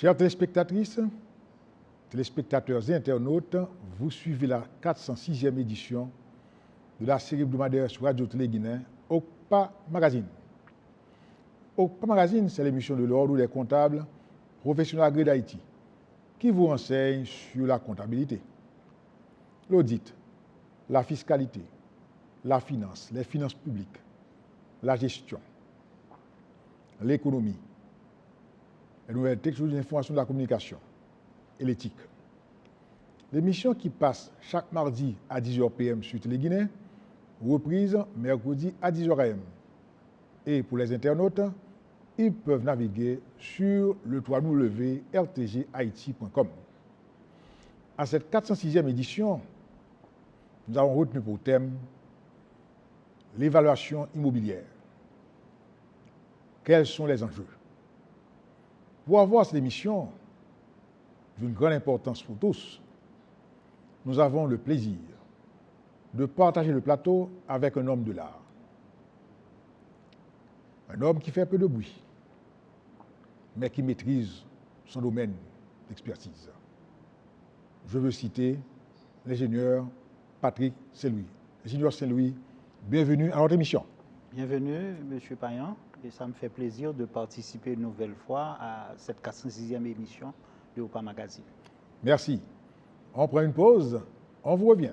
Chères téléspectatrices, téléspectateurs et internautes, vous suivez la 406e édition de la série hebdomadaire sur Radio Télé Guinée, OCPA Magazine. OCPA Magazine, c'est l'émission de l'Ordre des comptables professionnels agréés d'Haïti qui vous renseigne sur la comptabilité, l'audit, la fiscalité, la finance, les finances publiques, la gestion, l'économie, les nouvelles technologies de l'information et de la communication et l'éthique. L'émission qui passe chaque mardi à 10h PM sur Télé Guinée, reprise mercredi à 10h AM. Et pour les internautes, ils peuvent naviguer sur le www.rtghaiti.com. À cette 406e édition, nous avons retenu pour thème l'évaluation immobilière. Quels sont les enjeux? Pour avoir cette émission d'une grande importance pour tous, nous avons le plaisir de partager le plateau avec un homme de l'art. Un homme qui fait peu de bruit, mais qui maîtrise son domaine d'expertise. Je veux citer l'ingénieur Patrick Saint-Louis. Ingénieur Saint-Louis, bienvenue à notre émission. Bienvenue, M. Payan, et ça me fait plaisir de participer une nouvelle fois à cette 406e émission de OCPA Magazine. Merci. On prend une pause, on vous revient.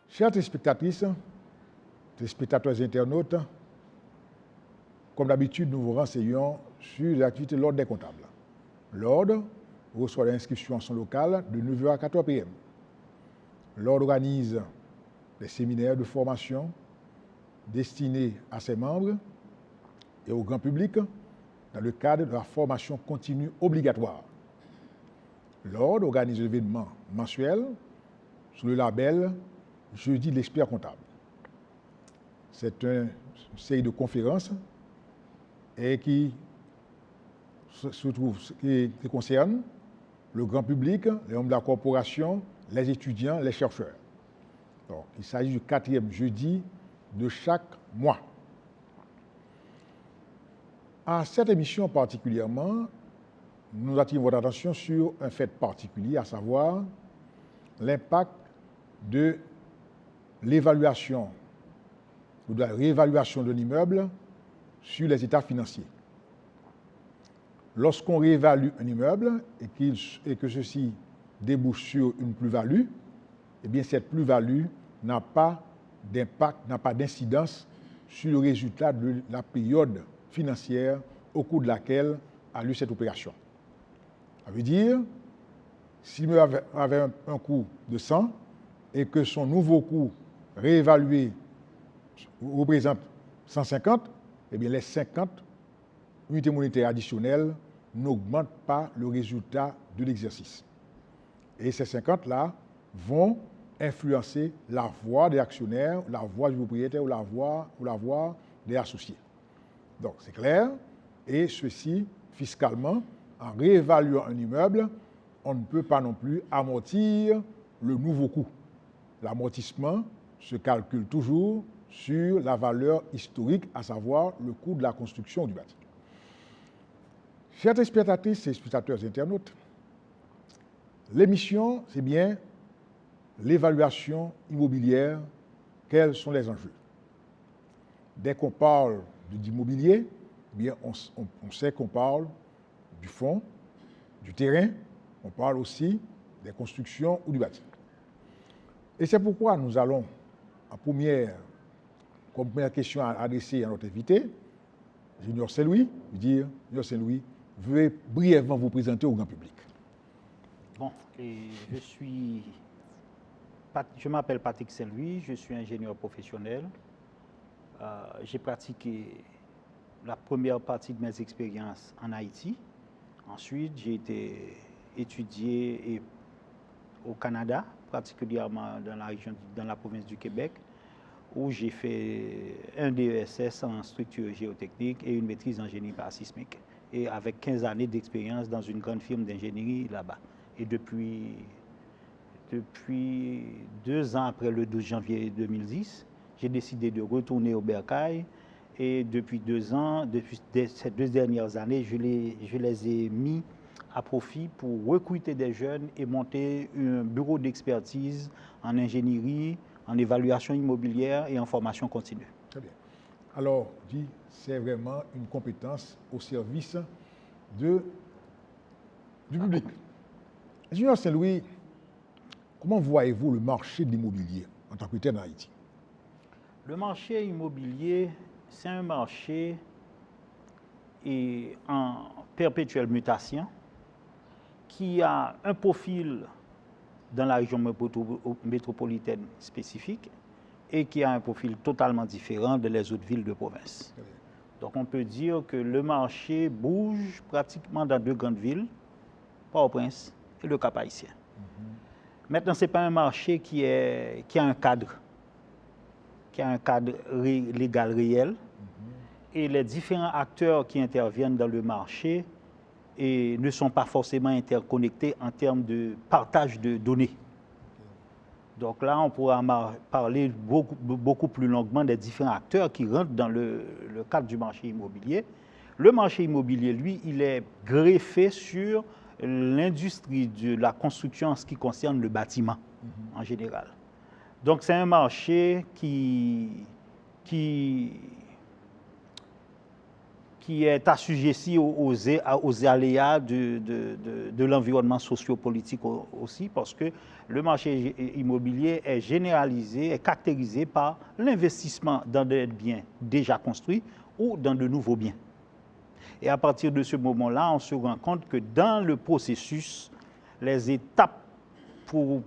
Chers téléspectatrices, téléspectateurs et internautes, comme d'habitude, nous vous renseignons sur les activités de l'Ordre des comptables. L'Ordre reçoit l'inscription en son local de 9h à 14 PM. L'Ordre organise des séminaires de formation destinés à ses membres et au grand public dans le cadre de la formation continue obligatoire. L'Ordre organise des événements mensuels sous le label Jeudi de l'expert comptable. C'est une série de conférences et qui concerne le grand public, les membres de la corporation, les étudiants, les chercheurs. Donc, il s'agit du 4e jeudi de chaque mois. À cette émission particulièrement, nous attirons votre attention sur un fait particulier, à savoir l'impact de l'évaluation ou de la réévaluation d'un immeuble sur les états financiers. Lorsqu'on réévalue un immeuble et que ceci débouche sur une plus-value, eh bien cette plus-value n'a pas d'impact, n'a pas d'incidence sur le résultat de la période financière au cours de laquelle a lieu cette opération. Ça veut dire, si l'immeuble avait un coût de 100 et que son nouveau coût réévalué représente 150, eh bien les 50 unités monétaires additionnelles n'augmentent pas le résultat de l'exercice. Et ces 50-là vont influencer la voix des actionnaires, la voix du propriétaire ou la voix des associés. Donc c'est clair. Et ceci, fiscalement, en réévaluant un immeuble, on ne peut pas non plus amortir le nouveau coût. L'amortissement se calcule toujours sur la valeur historique, à savoir le coût de la construction du bâtiment. Chers téléspectatrices et spectateurs internautes, l'émission, c'est bien l'évaluation immobilière. Quels sont les enjeux? Dès qu'on parle d'immobilier, eh bien on sait qu'on parle du fonds, du terrain, on parle aussi des constructions ou du bâtiment. Et c'est pourquoi nous allons, en première comme première question à adresser à notre invité, Junior Saint-Louis, dire, Junior Saint-Louis, veuillez brièvement vous présenter au grand public. Bon, et je m'appelle Patrick Saint-Louis, je suis ingénieur professionnel. J'ai pratiqué la première partie de mes expériences en Haïti. Ensuite, j'ai été étudié au Canada, particulièrement dans la province du Québec, où j'ai fait un DESS en structure géotechnique et une maîtrise en génie parasismique. Et avec 15 années d'expérience dans une grande firme d'ingénierie là-bas. Et depuis 2 ans après le 12 janvier 2010, j'ai décidé de retourner au Bercail. Et depuis 2 ans, depuis ces 2 dernières années, je les ai mis à profit pour recruter des jeunes et monter un bureau d'expertise en ingénierie, en évaluation immobilière et en formation continue. Très bien. Alors, c'est vraiment une compétence au service du public. Junior Saint-Louis, comment voyez-vous le marché de l'immobilier en tant que tel en Haïti? Le marché immobilier, c'est un marché en perpétuelle mutation qui a un profil dans la région métropolitaine spécifique et qui a un profil totalement différent de les autres villes de province. Donc on peut dire que le marché bouge pratiquement dans 2 grandes villes, Port-au-Prince et le Cap-Haïtien. Maintenant, ce n'est pas un marché qui a un cadre légal réel. Et les différents acteurs qui interviennent dans le marché ne sont pas forcément interconnectés en termes de partage de données. Donc là, on pourra parler beaucoup plus longuement des différents acteurs qui rentrent dans le cadre du marché immobilier. Le marché immobilier, lui, il est greffé sur l'industrie de la construction en ce qui concerne le bâtiment en général. Donc c'est un marché qui est assujetti aux aléas de l'environnement sociopolitique aussi, parce que le marché immobilier est généralisé, est caractérisé par l'investissement dans des biens déjà construits ou dans de nouveaux biens. Et à partir de ce moment-là, on se rend compte que dans le processus, les étapes pour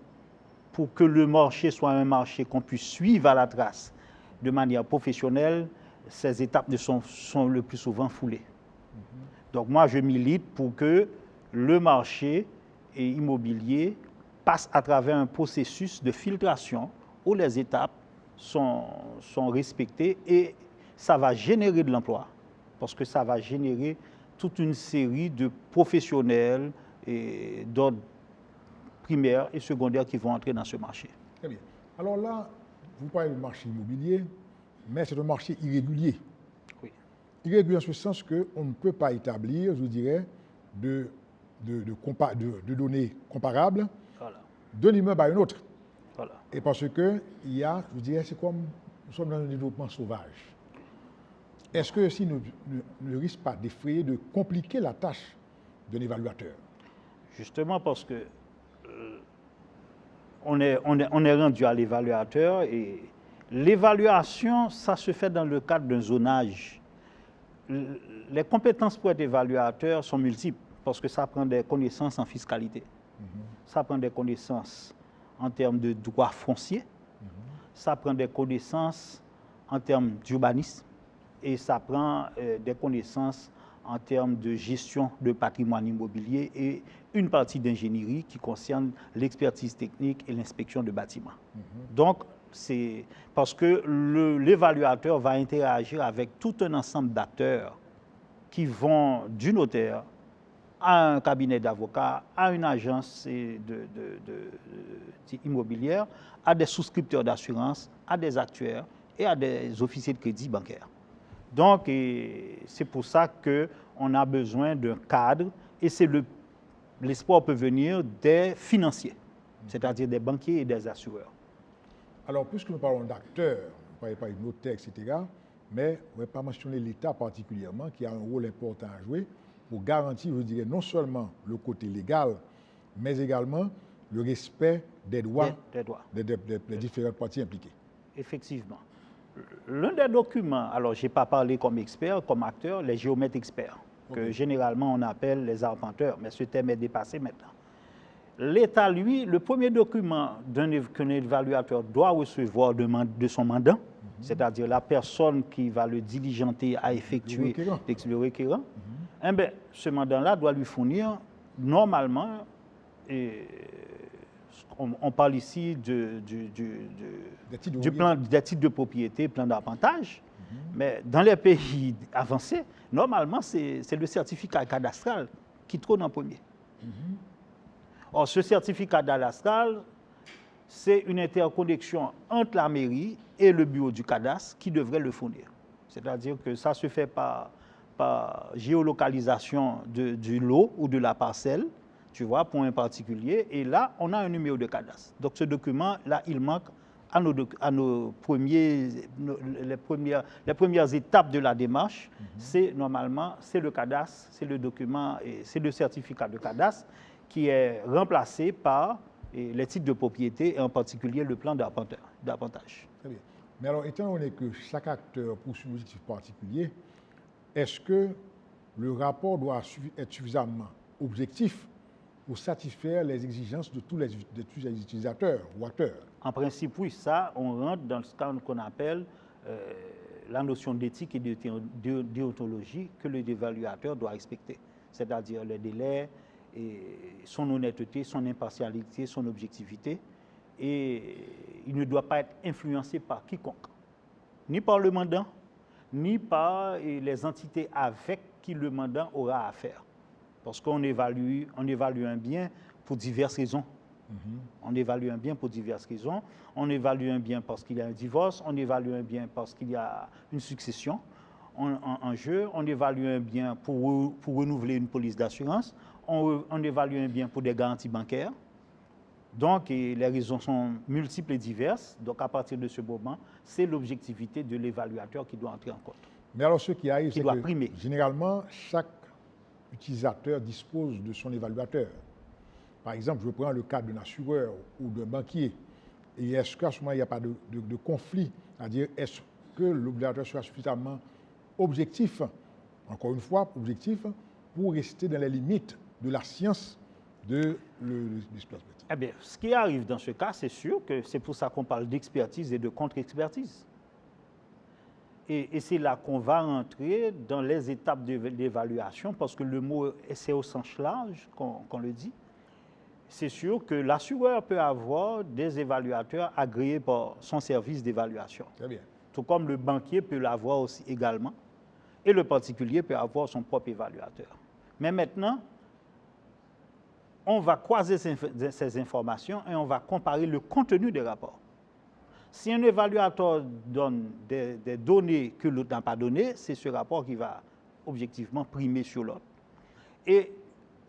que le marché soit un marché qu'on puisse suivre à la trace de manière professionnelle, ces étapes sont le plus souvent foulées. Donc moi, je milite pour que le marché immobilier passe à travers un processus de filtration où les étapes sont respectées et ça va générer de l'emploi, parce que ça va générer toute une série de professionnels d'ordre primaire et secondaire qui vont entrer dans ce marché. Très bien. Alors là, vous parlez du marché immobilier, mais c'est un marché irrégulier. Oui. Irrégulier en ce sens qu'on ne peut pas établir, je dirais, de données comparables d'un immeuble à un autre. Voilà. Et parce que il y a, je dirais, c'est comme nous sommes dans un développement sauvage. Est-ce que ceci ne risque pas d'effrayer, de compliquer la tâche d'un évaluateur? Justement parce que on est rendu à l'évaluateur et l'évaluation, ça se fait dans le cadre d'un zonage. Les compétences pour être évaluateur sont multiples parce que ça prend des connaissances en fiscalité, ça prend des connaissances en termes de droit foncier, ça prend des connaissances en termes d'urbanisme et ça prend des connaissances en termes de gestion de patrimoine immobilier et une partie d'ingénierie qui concerne l'expertise technique et l'inspection de bâtiments. Donc, c'est parce que l'évaluateur va interagir avec tout un ensemble d'acteurs qui vont du notaire à un cabinet d'avocats, à une agence immobilière, à des souscripteurs d'assurance, à des actuaires et à des officiers de crédit bancaire. Donc, c'est pour ça qu'on a besoin d'un cadre et l'espoir peut venir des financiers, c'est-à-dire des banquiers et des assureurs. Alors, puisque nous parlons d'acteurs, on ne parle pas de notaires, etc., mais on ne va pas mentionner l'État particulièrement qui a un rôle important à jouer pour garantir, je dirais, non seulement le côté légal, mais également le respect des droits des différentes parties impliquées. Effectivement. L'un des documents, alors je n'ai pas parlé comme expert, comme acteur, les géomètres experts, que généralement on appelle les arpenteurs, mais ce terme est dépassé maintenant. L'État, lui, le premier document qu'un évaluateur doit recevoir de son mandant, c'est-à-dire la personne qui va le diligenter à effectuer le requérant, eh bien, ce mandant-là doit lui fournir, normalement, on parle ici des titres de propriété, plan d'arpentage, mais dans les pays avancés, normalement, c'est le certificat cadastral qui trône en premier. Or, ce certificat cadastral, c'est une interconnexion entre la mairie et le bureau du cadastre qui devrait le fournir. C'est-à-dire que ça se fait par géolocalisation du lot ou de la parcelle, tu vois, pour un particulier. Et là, on a un numéro de cadastre. Donc, ce document-là, il manque à les premières étapes de la démarche. C'est normalement, c'est le cadastre, c'est le document, c'est le certificat de cadastre qui est remplacé par les titres de propriété, et en particulier le plan d'arpentage. Très bien. Mais alors, étant donné que chaque acteur poursuit un objectif particulier, est-ce que le rapport doit être suffisamment objectif pour satisfaire les exigences de tous les utilisateurs ou acteurs? En principe, oui, ça, on rentre dans ce qu'on appelle la notion d'éthique et de déontologie que l'évaluateur doit respecter, c'est-à-dire les délais, et son honnêteté, son impartialité, son objectivité, et il ne doit pas être influencé par quiconque, ni par le mandant, ni par les entités avec qui le mandant aura affaire. Parce qu'on évalue un bien pour diverses raisons. On évalue un bien pour diverses raisons. On évalue un bien parce qu'il y a un divorce, on évalue un bien parce qu'il y a une succession en jeu, on évalue un bien pour renouveler une police d'assurance, on évalue un bien pour des garanties bancaires. Donc, les raisons sont multiples et diverses. Donc, à partir de ce moment, c'est l'objectivité de l'évaluateur qui doit entrer en compte. Mais alors, ce qui arrive, c'est que primer. Généralement, chaque utilisateur dispose de son évaluateur. Par exemple, je prends le cas d'un assureur ou d'un banquier. Et est-ce qu'à ce moment, il n'y a pas de conflit? C'est-à-dire, est-ce que l'évaluateur sera suffisamment objectif, encore une fois, objectif, pour rester dans les limites de la science de l'espace? Eh bien, ce qui arrive dans ce cas, c'est sûr que c'est pour ça qu'on parle d'expertise et de contre-expertise. Et c'est là qu'on va rentrer dans les étapes d'évaluation, parce que le mot, c'est au sens large qu'on le dit. C'est sûr que l'assureur peut avoir des évaluateurs agréés par son service d'évaluation. Très bien. Tout comme le banquier peut l'avoir aussi également. Et le particulier peut avoir son propre évaluateur. Mais maintenant, on va croiser ces informations et on va comparer le contenu des rapports. Si un évaluateur donne des données que l'autre n'a pas données, c'est ce rapport qui va objectivement primer sur l'autre. Et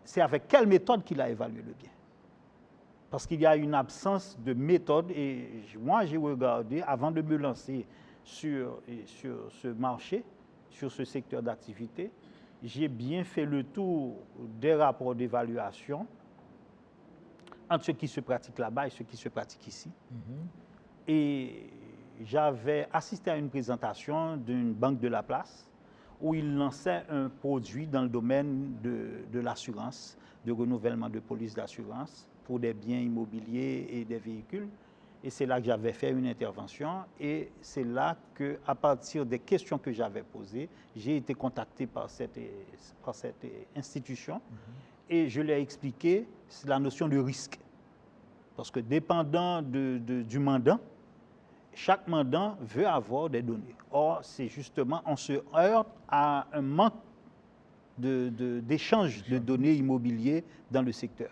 c'est avec quelle méthode qu'il a évalué le bien. Parce qu'il y a une absence de méthode. Et moi, j'ai regardé, avant de me lancer sur ce marché, sur ce secteur d'activité, j'ai bien fait le tour des rapports d'évaluation entre ce qui se pratique là-bas et ce qui se pratique ici. Et j'avais assisté à une présentation d'une banque de la place où ils lançaient un produit dans le domaine de l'assurance, de renouvellement de police d'assurance pour des biens immobiliers et des véhicules. Et c'est là que j'avais fait une intervention et c'est là qu'à partir des questions que j'avais posées, j'ai été contacté par cette institution et je lui ai expliqué la notion de risque. Parce que dépendant du mandant, chaque mandant veut avoir des données. Or, c'est justement, on se heurte à un manque d'échange de données immobilières dans le secteur.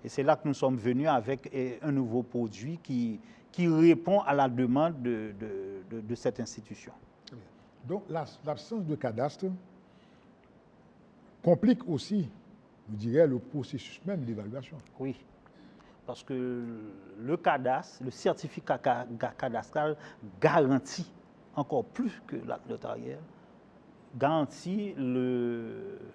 Et c'est là que nous sommes venus avec un nouveau produit qui répond à la demande de cette institution. Donc, l'absence de cadastre complique aussi, je dirais, le processus même d'évaluation. Oui, parce que le cadastre, le certificat cadastral garantit, encore plus que l'acte notariel, garantit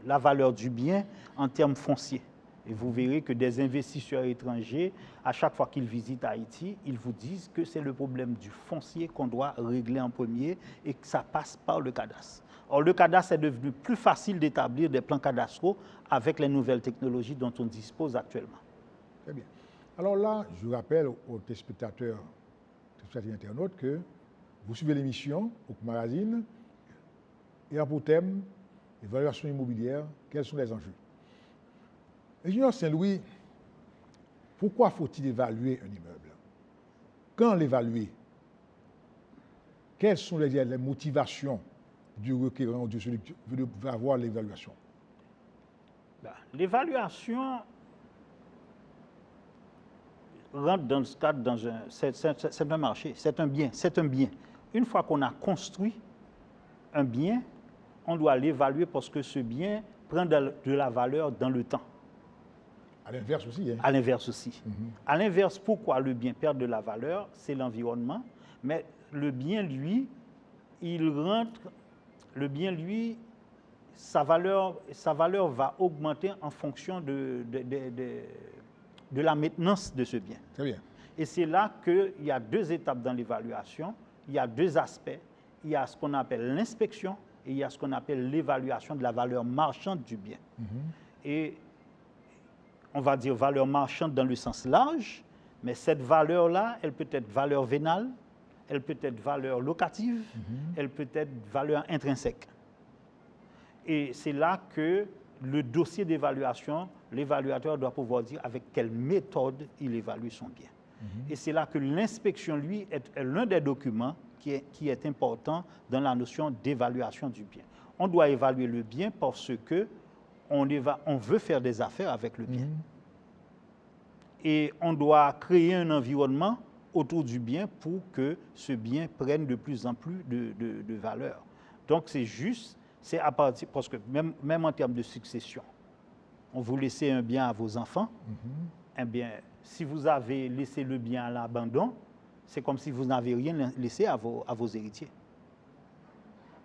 la valeur du bien en termes fonciers. Et vous verrez que des investisseurs étrangers, à chaque fois qu'ils visitent Haïti, ils vous disent que c'est le problème du foncier qu'on doit régler en premier et que ça passe par le cadastre. Or, le cadastre est devenu plus facile d'établir des plans cadastraux avec les nouvelles technologies dont on dispose actuellement. Très bien. Alors là, je rappelle aux téléspectateurs et internautes que vous suivez l'émission au magazine et a pour thème évaluation immobilière, quels sont les enjeux? Ingénieur Saint-Louis, pourquoi faut-il évaluer un immeuble? Quand l'évaluer? Quelles sont les motivations du requérant ou de celui qui veut avoir l'évaluation? L'évaluation rentre dans ce cadre, c'est un marché, c'est un bien. Une fois qu'on a construit un bien, on doit l'évaluer parce que ce bien prend de la valeur dans le temps. À l'inverse aussi. Hein? À l'inverse aussi. À l'inverse, pourquoi le bien perd de la valeur? C'est l'environnement. Mais le bien, lui, sa valeur va augmenter en fonction de la maintenance de ce bien. Très bien. Et c'est là qu'il y a deux étapes dans l'évaluation. Il y a deux aspects. Il y a ce qu'on appelle l'inspection et il y a ce qu'on appelle l'évaluation de la valeur marchande du bien. Et on va dire valeur marchande dans le sens large, mais cette valeur-là, elle peut être valeur vénale, elle peut être valeur locative, elle peut être valeur intrinsèque. Et c'est là que le dossier d'évaluation, l'évaluateur doit pouvoir dire avec quelle méthode il évalue son bien. Et c'est là que l'inspection, lui, est l'un des documents qui est important dans la notion d'évaluation du bien. On doit évaluer le bien parce que on veut faire des affaires avec le bien. Et on doit créer un environnement autour du bien pour que ce bien prenne de plus en plus de valeur. Donc c'est juste, c'est à partir, parce que même en termes de succession, on vous laissez un bien à vos enfants, eh bien, si vous avez laissé le bien à l'abandon, c'est comme si vous n'avez rien laissé à vos héritiers.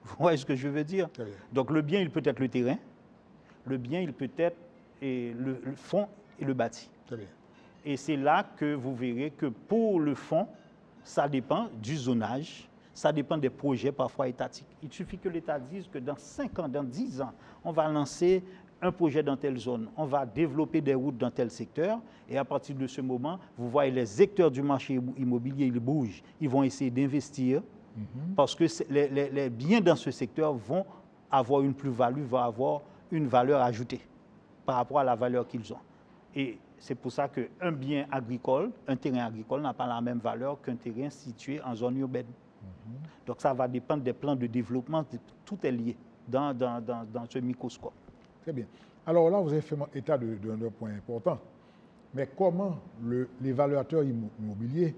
Vous voyez ce que je veux dire? Donc le bien, il peut être le terrain, le bien, il peut être le fonds et le bâti. Très bien. Et c'est là que vous verrez que pour le fonds, ça dépend du zonage, ça dépend des projets parfois étatiques. Il suffit que l'État dise que dans 5 ans, dans 10 ans, on va lancer un projet dans telle zone, on va développer des routes dans tel secteur, et à partir de ce moment, vous voyez les acteurs du marché immobilier, ils bougent, ils vont essayer d'investir, parce que les biens dans ce secteur vont avoir une plus-value, vont avoir une valeur ajoutée par rapport à la valeur qu'ils ont. Et c'est pour ça qu'un bien agricole, un terrain agricole n'a pas la même valeur qu'un terrain situé en zone urbaine. Donc ça va dépendre des plans de développement, tout est lié dans ce microscope. Très bien. Alors là, vous avez fait état d'un point important. Mais comment l'évaluateur immobilier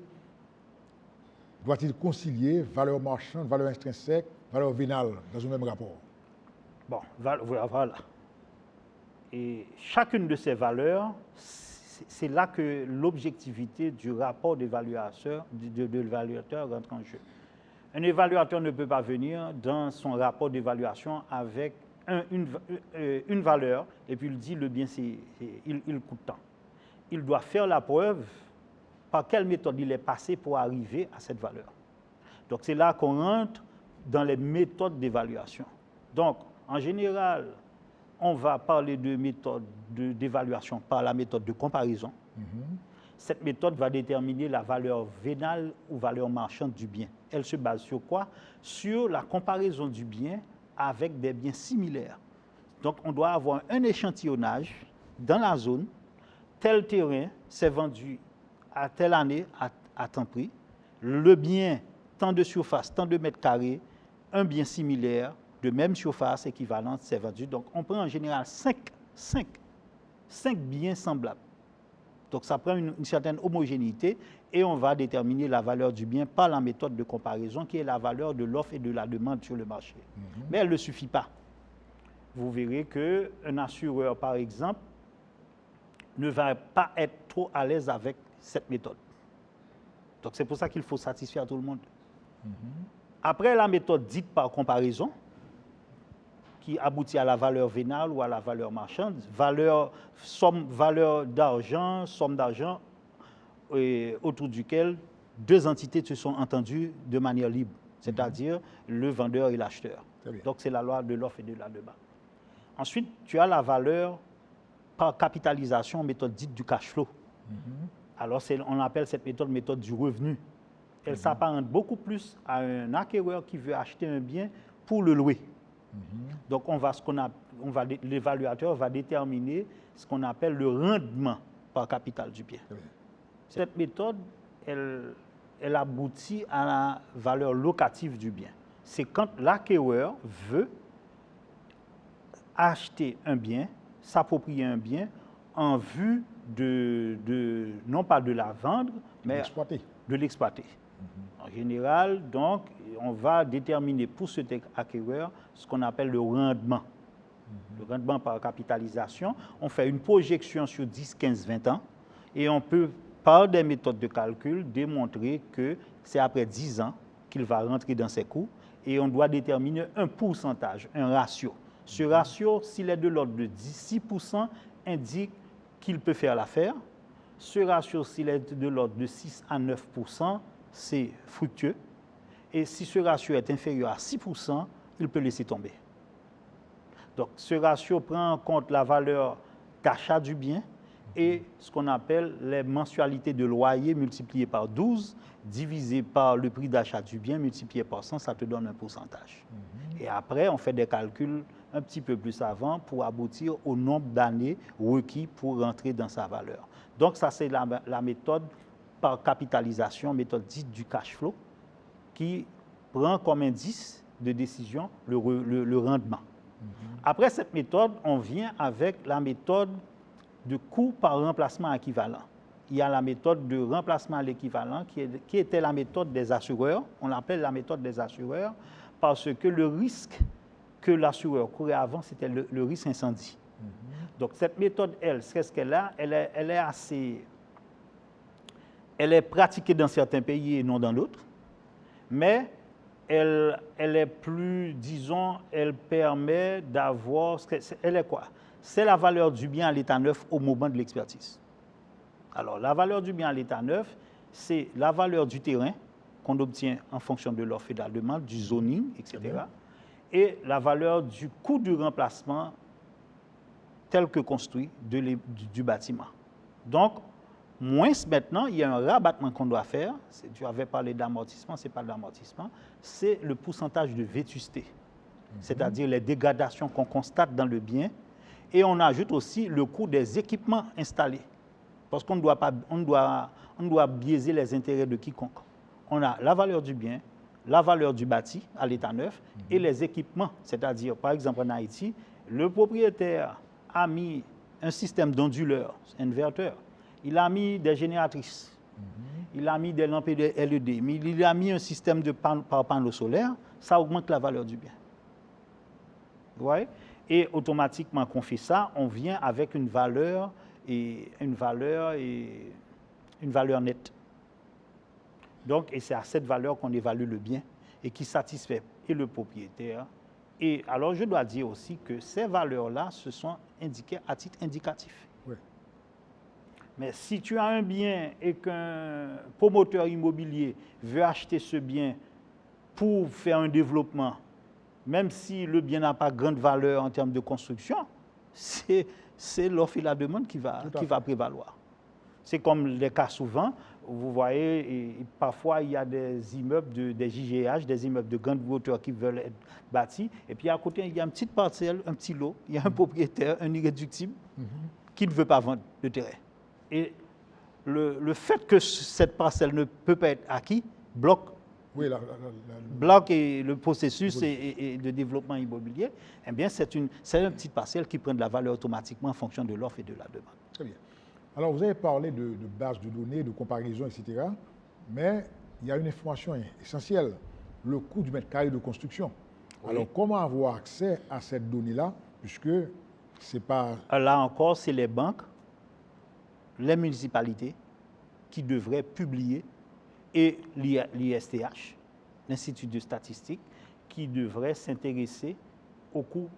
doit-il concilier valeur marchande, valeur intrinsèque, valeur vénale dans un même rapport? Bon, voilà. Et chacune de ces valeurs, c'est là que l'objectivité du rapport d'évaluateur rentre en jeu. Un évaluateur ne peut pas venir dans son rapport d'évaluation avec une valeur et puis il dit le bien, il coûte tant. Il doit faire la preuve par quelle méthode il est passé pour arriver à cette valeur. Donc c'est là qu'on rentre dans les méthodes d'évaluation. Donc en général, on va parler de méthode d'évaluation par la méthode de comparaison. Cette méthode va déterminer la valeur vénale ou valeur marchande du bien. Elle se base sur quoi? Sur la comparaison du bien avec des biens similaires. Donc, on doit avoir un échantillonnage dans la zone. Tel terrain s'est vendu à telle année à tant prix. Le bien, tant de surface, tant de mètres carrés, un bien similaire, de même surface équivalente, s'est vendu. Donc, on prend en général 5 biens semblables. Donc, ça prend une certaine homogénéité et on va déterminer la valeur du bien par la méthode de comparaison qui est la valeur de l'offre et de la demande sur le marché. Mais elle ne suffit pas. Vous verrez qu'un assureur, par exemple, ne va pas être trop à l'aise avec cette méthode. Donc, c'est pour ça qu'il faut satisfaire tout le monde. Après la méthode dite par comparaison, qui aboutit à la valeur vénale ou à la valeur marchande, valeur d'argent, somme d'argent, autour duquel deux entités se sont entendues de manière libre, c'est-à-dire le vendeur et l'acheteur. Donc c'est la loi de l'offre et de la demande. Ensuite, tu as la valeur par capitalisation, méthode dite du cash flow. Alors on appelle cette méthode du revenu. Elle s'apparente beaucoup plus à un acquéreur qui veut acheter un bien pour le louer. Donc l'évaluateur va déterminer ce qu'on appelle le rendement par capital du bien. Cette méthode, elle aboutit à la valeur locative du bien. C'est quand l'acquéreur veut acheter un bien, s'approprier un bien en vue non pas de la vendre, mais de l'exploiter. En général, donc, on va déterminer pour cet acquéreur ce qu'on appelle le rendement. Le rendement par capitalisation. On fait une projection sur 10, 15, 20 ans et on peut, par des méthodes de calcul, démontrer que c'est après 10 ans qu'il va rentrer dans ses coûts et on doit déterminer un pourcentage, un ratio. Ce ratio, s'il est de l'ordre de 6%, indique qu'il peut faire l'affaire. Ce ratio, s'il est de l'ordre de 6 à 9%, c'est fructueux. Et si ce ratio est inférieur à 6%, il peut laisser tomber. Donc, ce ratio prend en compte la valeur d'achat du bien et ce qu'on appelle les mensualités de loyer multipliées par 12, divisé par le prix d'achat du bien multiplié par 100, ça te donne un pourcentage. Et après, on fait des calculs un petit peu plus avant pour aboutir au nombre d'années requis pour rentrer dans sa valeur. Donc, ça, c'est la méthode par capitalisation, méthode dite du cash flow, qui prend comme indice de décision le rendement. Après cette méthode, on vient avec la méthode de coût par remplacement équivalent. Il y a la méthode de remplacement à l'équivalent qui était la méthode des assureurs. On l'appelle la méthode des assureurs parce que le risque que l'assureur courait avant, c'était le risque incendie. Donc cette méthode, c'est ce qu'elle a, elle est pratiquée dans certains pays et non dans d'autres, mais elle est plus, disons, elle permet d'avoir, elle est quoi? C'est la valeur du bien à l'état neuf au moment de l'expertise. Alors, la valeur du bien à l'état neuf, c'est la valeur du terrain qu'on obtient en fonction de l'offre et de la demande, du zoning, etc. Et la valeur du coût du remplacement tel que construit du bâtiment. Donc, moins maintenant, il y a un rabattement qu'on doit faire. Tu avais parlé d'amortissement, ce n'est pas de l'amortissement, c'est le pourcentage de vétusté, c'est-à-dire les dégradations qu'on constate dans le bien. Et on ajoute aussi le coût des équipements installés, parce qu'on ne doit biaiser les intérêts de quiconque. On a la valeur du bien, la valeur du bâti à l'état neuf et les équipements, c'est-à-dire, par exemple, en Haïti, le propriétaire a mis un système d'onduleurs, inverteur, il a mis des génératrices, il a mis des lampes LED, mais il a mis un système par panneau solaire, ça augmente la valeur du bien. Vous voyez? Et automatiquement qu'on fait ça, on vient avec une valeur nette. Donc, et c'est à cette valeur qu'on évalue le bien et qui satisfait et le propriétaire. Et alors, je dois dire aussi que ces valeurs-là se sont indiquées à titre indicatif. Oui. Mais si tu as un bien et qu'un promoteur immobilier veut acheter ce bien pour faire un développement, même si le bien n'a pas grande valeur en termes de construction, c'est l'offre et la demande qui va prévaloir. C'est comme les cas souvent, vous voyez, et parfois il y a des immeubles, des JGH, des immeubles de grande hauteur qui veulent être bâtis, et puis à côté, il y a une petite parcelle, un petit lot, il y a un propriétaire, un irréductible, qui ne veut pas vendre le terrain. Et le fait que cette parcelle ne peut pas être acquise bloque le processus et de développement immobilier. Eh bien, c'est une petite parcelle qui prend de la valeur automatiquement en fonction de l'offre et de la demande. Très bien. Alors, vous avez parlé de base de données, de comparaison, etc. Mais il y a une information essentielle, le coût du mètre carré de construction. Oui. Alors, comment avoir accès à cette donnée-là, puisque c'est pas... Là encore, c'est les banques, les municipalités qui devraient publier et l'ISTH, l'Institut de statistique, qui devrait s'intéresser au coût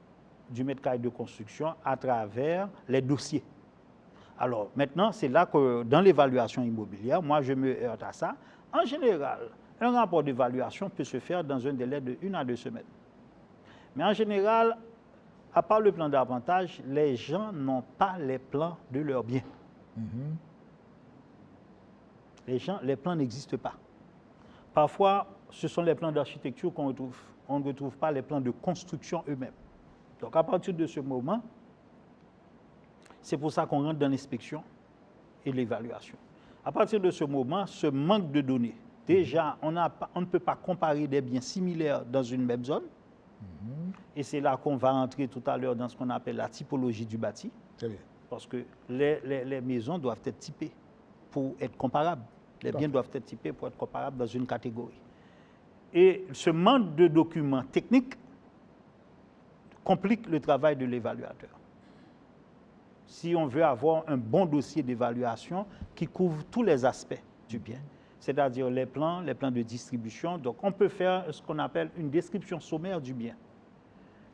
du mètre carré de construction à travers les dossiers. Alors maintenant, c'est là que dans l'évaluation immobilière, moi je me heurte à ça. En général, un rapport d'évaluation peut se faire dans un délai de 1 à 2 semaines. Mais en général, à part le plan d'arpentage, les gens n'ont pas les plans de leurs biens. Les plans n'existent pas. Parfois, ce sont les plans d'architecture qu'on retrouve. On ne retrouve pas les plans de construction eux-mêmes. Donc à partir de ce moment, c'est pour ça qu'on rentre dans l'inspection et l'évaluation. À partir de ce moment, ce manque de données, déjà, on ne peut pas comparer des biens similaires dans une même zone. Et c'est là qu'on va entrer tout à l'heure dans ce qu'on appelle la typologie du bâti. Très bien. Parce que les maisons doivent être typées pour être comparables. Les biens doivent être typés pour être comparables dans une catégorie. Et ce manque de documents techniques complique le travail de l'évaluateur. Si on veut avoir un bon dossier d'évaluation qui couvre tous les aspects du bien, c'est-à-dire les plans de distribution. Donc, on peut faire ce qu'on appelle une description sommaire du bien.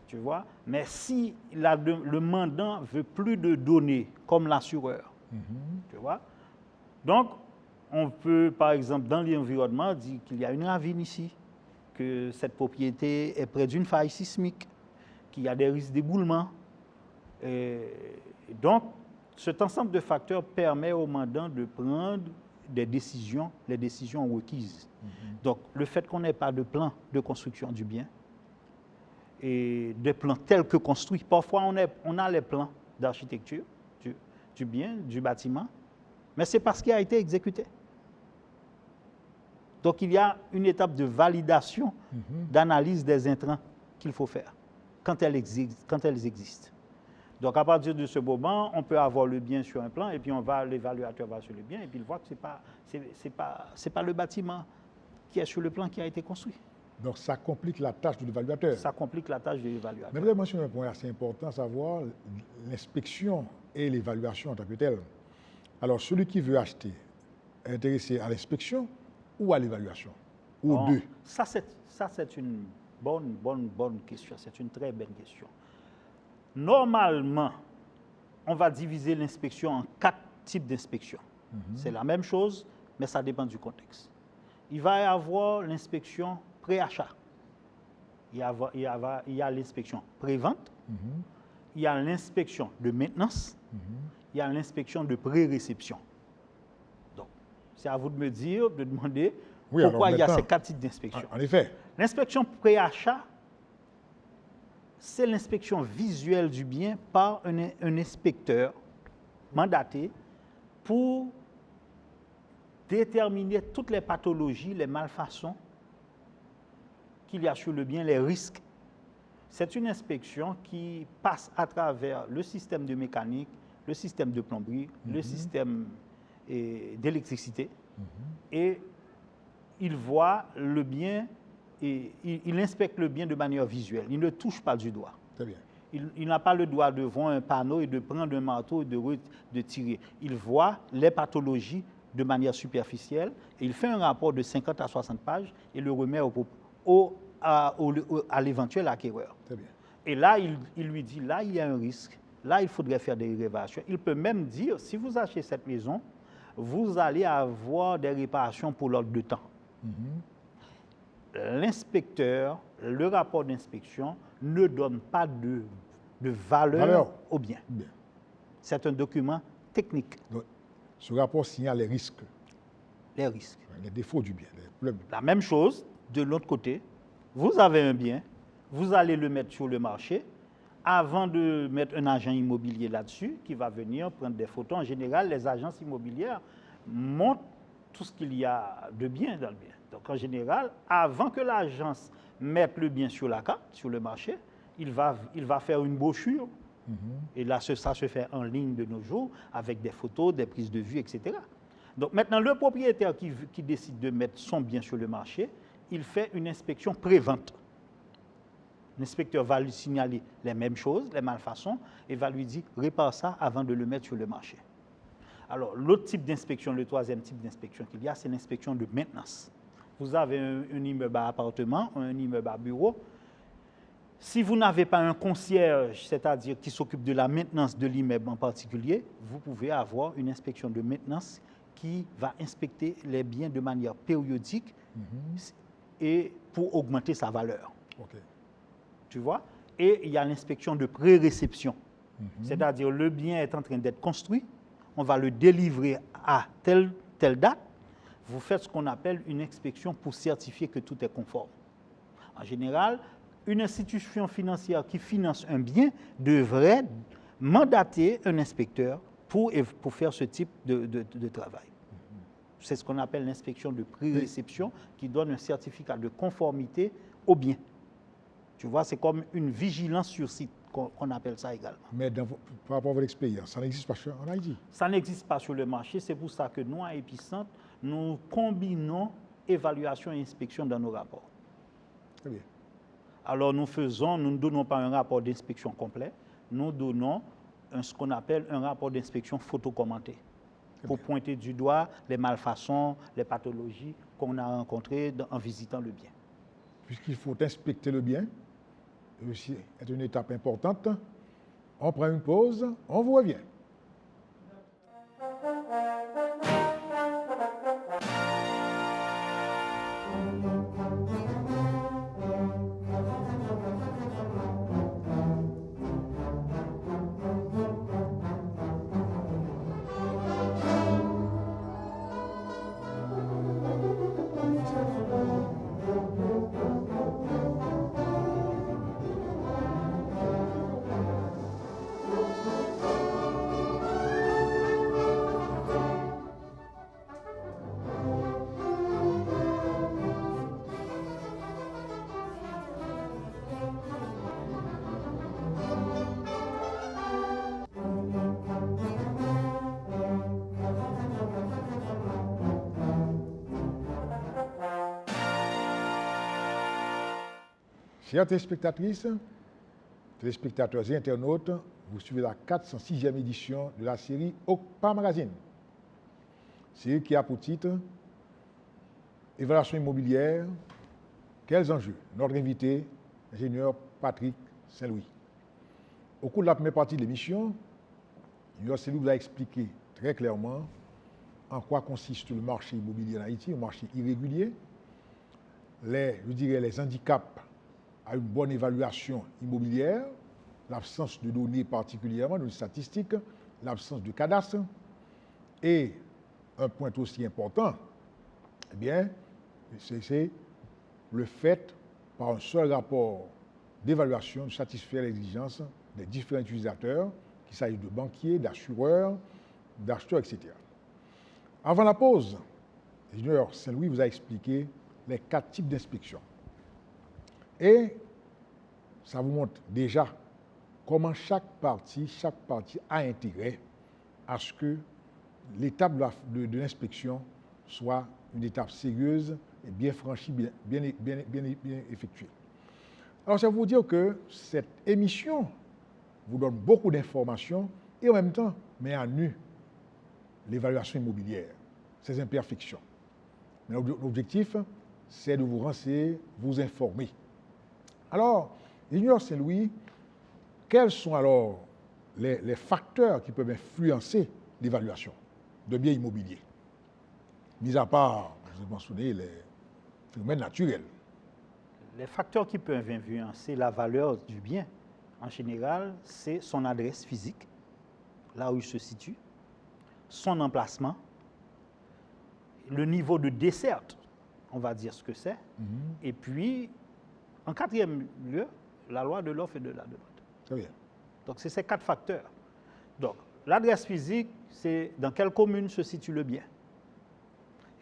Tu vois? Mais si le mandant veut plus de données, comme l'assureur, tu vois? Donc, on peut, par exemple, dans l'environnement, dire qu'il y a une ravine ici, que cette propriété est près d'une faille sismique, qu'il y a des risques d'éboulement. Donc, cet ensemble de facteurs permet au mandant de prendre les décisions requises. Donc, le fait qu'on n'ait pas de plan de construction du bien, et des plans tels que construits, parfois on a les plans d'architecture du bien, du bâtiment, mais c'est parce qu'il a été exécuté. Donc, il y a une étape de validation, d'analyse des intrants qu'il faut faire quand elles existent. Donc, à partir de ce moment, on peut avoir le bien sur un plan et puis l'évaluateur va sur le bien et puis il voit que c'est pas le bâtiment qui est sur le plan qui a été construit. Donc, ça complique la tâche de l'évaluateur. Ça complique la tâche de l'évaluateur. Mais vous avez mentionné un point assez important, à savoir l'inspection et l'évaluation en tant que telle. Alors, celui qui veut acheter est intéressé à l'inspection ou à l'évaluation? Ou aux deux? Ça, c'est une bonne question. C'est une très bonne question. Normalement, on va diviser l'inspection en 4 types d'inspection. C'est la même chose, mais ça dépend du contexte. Il va y avoir l'inspection pré-achat. Il y a l'inspection pré-vente. Il y a l'inspection de maintenance. Il y a l'inspection de pré-réception. Donc, c'est à vous de me dire, de demander pourquoi il y a ces 4 types d'inspection. En effet. L'inspection pré-achat, c'est l'inspection visuelle du bien par un inspecteur mandaté pour déterminer toutes les pathologies, les malfaçons qu'il y a sur le bien, les risques. C'est une inspection qui passe à travers le système de mécanique, le système de plomberie, le système d'électricité, et il voit le bien, et il inspecte le bien de manière visuelle. Il ne touche pas du doigt. Très bien. Il n'a pas le droit de voir un panneau et de prendre un marteau et de tirer. Il voit les pathologies de manière superficielle et il fait un rapport de 50 à 60 pages et le remet à l'éventuel acquéreur. Très bien. Et là, il lui dit, là, il y a un risque. Là, il faudrait faire des réparations. Il peut même dire, si vous achetez cette maison, vous allez avoir des réparations pour l'ordre de temps. L'inspecteur, le rapport d'inspection ne donne pas de valeur au bien. C'est un document technique. Donc, ce rapport signale les risques. Les risques. Les défauts du bien. La même chose, de l'autre côté, vous avez un bien, vous allez le mettre sur le marché. Avant de mettre un agent immobilier là-dessus, qui va venir prendre des photos, en général, les agences immobilières montrent tout ce qu'il y a de bien dans le bien. Donc, en général, avant que l'agence mette le bien sur la carte, sur le marché, il va faire une brochure. Et là, ça se fait en ligne de nos jours, avec des photos, des prises de vue, etc. Donc, maintenant, le propriétaire qui décide de mettre son bien sur le marché, il fait une inspection pré-vente. L'inspecteur va lui signaler les mêmes choses, les malfaçons, et va lui dire « répare ça avant de le mettre sur le marché ». Alors, l'autre type d'inspection, le troisième type d'inspection qu'il y a, c'est l'inspection de maintenance. Vous avez un immeuble à appartement, un immeuble à bureau. Si vous n'avez pas un concierge, c'est-à-dire qui s'occupe de la maintenance de l'immeuble en particulier, vous pouvez avoir une inspection de maintenance qui va inspecter les biens de manière périodique et pour augmenter sa valeur. OK. Tu vois? Et il y a l'inspection de pré-réception. C'est-à-dire le bien est en train d'être construit, on va le délivrer à telle date. Vous faites ce qu'on appelle une inspection pour certifier que tout est conforme. En général, une institution financière qui finance un bien devrait mandater un inspecteur pour faire ce type de travail. C'est ce qu'on appelle l'inspection de pré-réception qui donne un certificat de conformité au bien. Tu vois, c'est comme une vigilance sur site qu'on appelle ça également. Mais par rapport à votre expérience, ça n'existe pas en Haïti? Ça n'existe pas sur le marché, c'est pour ça que nous, à Épicentre, nous combinons évaluation et inspection dans nos rapports. Très bien. Alors nous ne donnons pas un rapport d'inspection complet, nous donnons ce qu'on appelle un rapport d'inspection photocommandé pour pointer du doigt les malfaçons, les pathologies qu'on a rencontrées en visitant le bien. Puisqu'il faut inspecter le bien, c'est une étape importante. On prend une pause, on vous revient. Chers téléspectatrices, téléspectateurs et internautes, vous suivez la 406e édition de la série OCPA Magazine. Série qui a pour titre Évaluation immobilière, quels enjeux? Notre invité, l'ingénieur Patrick Saint-Louis. Au cours de la première partie de l'émission, l'ingénieur Saint-Louis vous a expliqué très clairement en quoi consiste le marché immobilier en Haïti, un marché irrégulier, les handicaps à une bonne évaluation immobilière, l'absence de données particulièrement, de statistiques, l'absence de cadastre, et un point aussi important, eh bien, c'est le fait, par un seul rapport d'évaluation, de satisfaire les exigences des différents utilisateurs, qu'il s'agisse de banquiers, d'assureurs, d'acheteurs, etc. Avant la pause, l'ingénieur Saint-Louis vous a expliqué les 4 types d'inspection. Et ça vous montre déjà comment chaque partie a intérêt à ce que l'étape de l'inspection soit une étape sérieuse et bien franchie, bien effectuée. Alors, ça veut vous dire que cette émission vous donne beaucoup d'informations et en même temps met à nu l'évaluation immobilière, ses imperfections. Mais l'objectif, c'est de vous renseigner, vous informer. Alors, l'ingénieur Saint-Louis, quels sont alors les facteurs qui peuvent influencer l'évaluation de biens immobiliers? Mis à part, vous mentionnez les phénomènes naturels. Les facteurs qui peuvent influencer la valeur du bien, en général, c'est son adresse physique, là où il se situe, son emplacement, le niveau de desserte, on va dire ce que c'est, et puis, en 4e lieu, la loi de l'offre et de la demande. Très bien. Donc, c'est ces 4 facteurs. Donc, l'adresse physique, c'est dans quelle commune se situe le bien?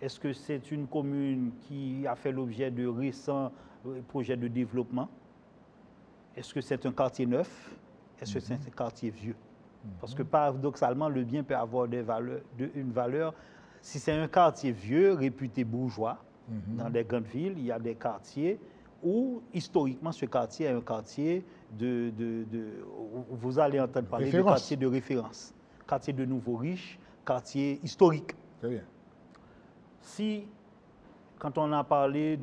Est-ce que c'est une commune qui a fait l'objet de récents projets de développement? Est-ce que c'est un quartier neuf? Est-ce que c'est un quartier vieux? Parce que paradoxalement, le bien peut avoir une valeur. Si c'est un quartier vieux, réputé bourgeois, dans les grandes villes, il y a des quartiers où, historiquement, ce quartier est un quartier vous allez entendre parler de quartier de référence, quartier de nouveaux riches, quartier historique. Très bien. Si, quand on a parlé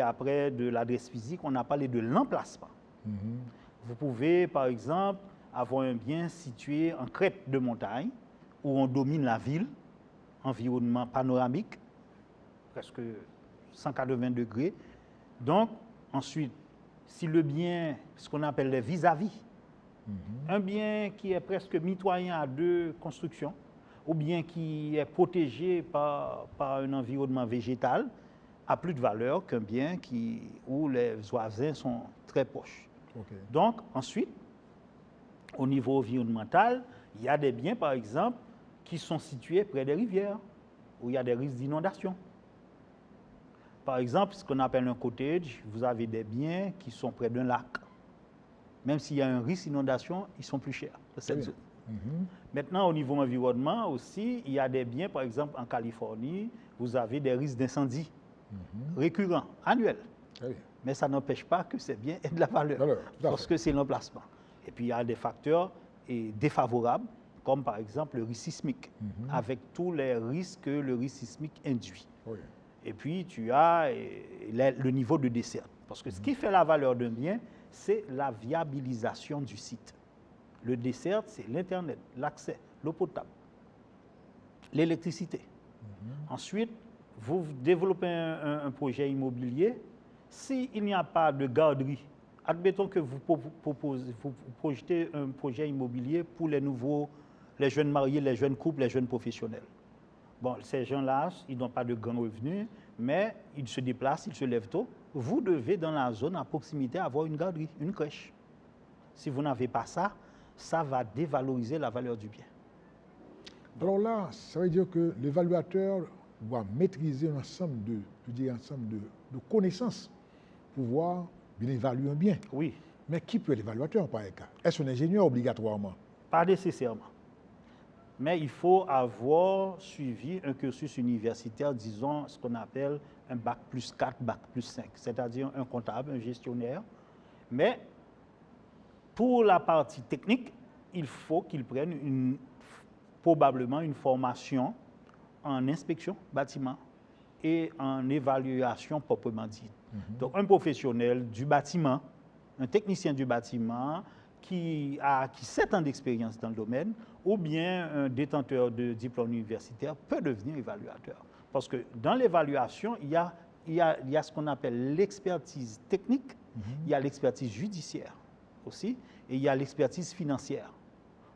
après de l'adresse physique, on a parlé de l'emplacement. Vous pouvez, par exemple, avoir un bien situé en crête de montagne, où on domine la ville, environnement panoramique, presque 180 degrés. Donc, ensuite, si le bien, ce qu'on appelle les vis-à-vis, un bien qui est presque mitoyen à deux constructions, ou bien qui est protégé par un environnement végétal, a plus de valeur qu'un bien où les voisins sont très proches. OK. Donc, ensuite, au niveau environnemental, il y a des biens, par exemple, qui sont situés près des rivières, où il y a des risques d'inondation. Par exemple, ce qu'on appelle un cottage, vous avez des biens qui sont près d'un lac. Même s'il y a un risque d'inondation, ils sont plus chers de cette zone. Maintenant, au niveau environnement aussi, il y a des biens, par exemple, en Californie, vous avez des risques d'incendie récurrents, annuels. Mais ça n'empêche pas que ces biens aient de la valeur, parce que c'est l'emplacement. Et puis, il y a des facteurs défavorables, comme par exemple le risque sismique, avec tous les risques que le risque sismique induit. Et puis, tu as le niveau de dessert. Parce que ce qui fait la valeur d'un bien, c'est la viabilisation du site. Le dessert, c'est l'Internet, l'accès, l'eau potable, l'électricité. Ensuite, vous développez un projet immobilier. S'il n'y a pas de garderie, admettons que vous projetez un projet immobilier pour les jeunes mariés, les jeunes couples, les jeunes professionnels. Bon, ces gens-là, ils n'ont pas de grands revenus, mais ils se déplacent, ils se lèvent tôt. Vous devez, dans la zone à proximité, avoir une garderie, une crèche. Si vous n'avez pas ça, ça va dévaloriser la valeur du bien. Alors là, ça veut dire que l'évaluateur doit maîtriser un ensemble de connaissances pour pouvoir bien évaluer un bien. Oui. Mais qui peut être l'évaluateur par cas? Est-ce un ingénieur obligatoirement? Pas nécessairement. Mais il faut avoir suivi un cursus universitaire, disons ce qu'on appelle un bac plus 4, bac plus 5, c'est-à-dire un comptable, un gestionnaire. Mais pour la partie technique, il faut qu'il prenne probablement une formation en inspection bâtiment et en évaluation proprement dite. Donc un professionnel du bâtiment, un technicien du bâtiment qui a 7 ans d'expérience dans le domaine, ou bien un détenteur de diplôme universitaire peut devenir évaluateur. Parce que dans l'évaluation, il y a ce qu'on appelle l'expertise technique, il y a l'expertise judiciaire aussi, et il y a l'expertise financière.